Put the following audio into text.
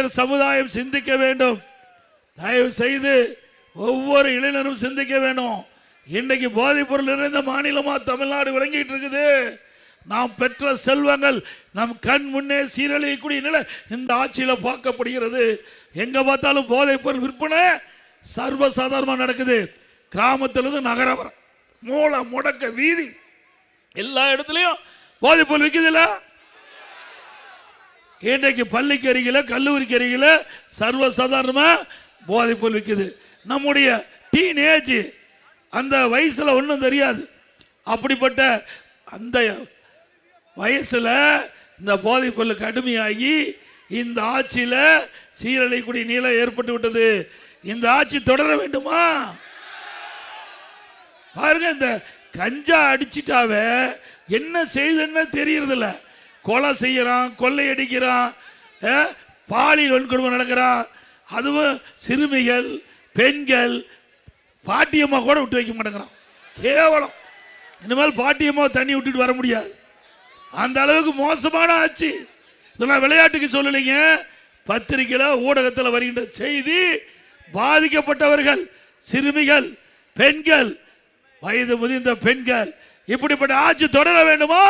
இளைஞர் சமுதாயம் சிந்திக்க வேண்டும். தயவு செய்து ஒவ்வொரு இளைஞரும் சிந்திக்க வேண்டும். இன்னைக்கு போதைப் பொருள் நிறைந்த மாநிலமா தமிழ்நாடு விளங்கிட்டு இருக்குது. நாம் பெற்ற செல்வங்கள் நம் கண் முன்னே சீரழியக்கூடிய நிலை இந்த ஆட்சியில பார்க்கப்படுகிறது. எங்க பார்த்தாலும் போதைப் பொருள் விற்பனை சர்வசாதாரணமாக நடக்குது. கிராமத்திலிருந்து நகரம் வர மூல முடக்க வீதி எல்லா இடத்துலையும் போதைப் பொருள் விற்குதுல்ல. இன்றைக்கு பள்ளிக்கு அருகில கல்லூரிக்கு அருகில சர்வசாதாரணமா போதைப் பொருள் விற்குது. நம்முடைய டீனேஜ் அந்த வயசுல ஒன்றும் தெரியாது. அப்படிப்பட்ட அந்த வயசுல இந்த போதைப் பொருள் கடுமையாகி இந்த ஆட்சியில சீரழியக்கூடிய நிலை ஏற்பட்டு விட்டது. இந்த ஆட்சி தொடர வேண்டுமா? பாருங்க, இந்த கஞ்சா அடிச்சிட்டாவே என்ன செய்யுதுன்னு தெரியறதில்ல. கொலை செய்யறான், கொள்ளையடிக்கிறான், பாலியல் வன்கொடுமை நடக்கிறான். அதுவும் சிறுமிகள், பெண்கள், பாட்டியம்மா கூட விட்டு வைக்க மாட்டேங்கிறான். கேவலம். இனிமேல் பாட்டியம்மா தண்ணி விட்டுட்டு வர முடியாது. அந்த அளவுக்கு மோசமான ஆட்சி. இதெல்லாம் விளையாட்டுக்கு சொல்லலைங்க. பத்திரிகையில் ஊடகத்தில் வருகின்ற செய்தி பாதிக்கப்பட்டவர்கள் சிறுமிகள், பெண்கள், வயது முதிர்ந்த பெண்கள். இப்படிப்பட்ட ஆட்சி தொடர வேண்டுமா?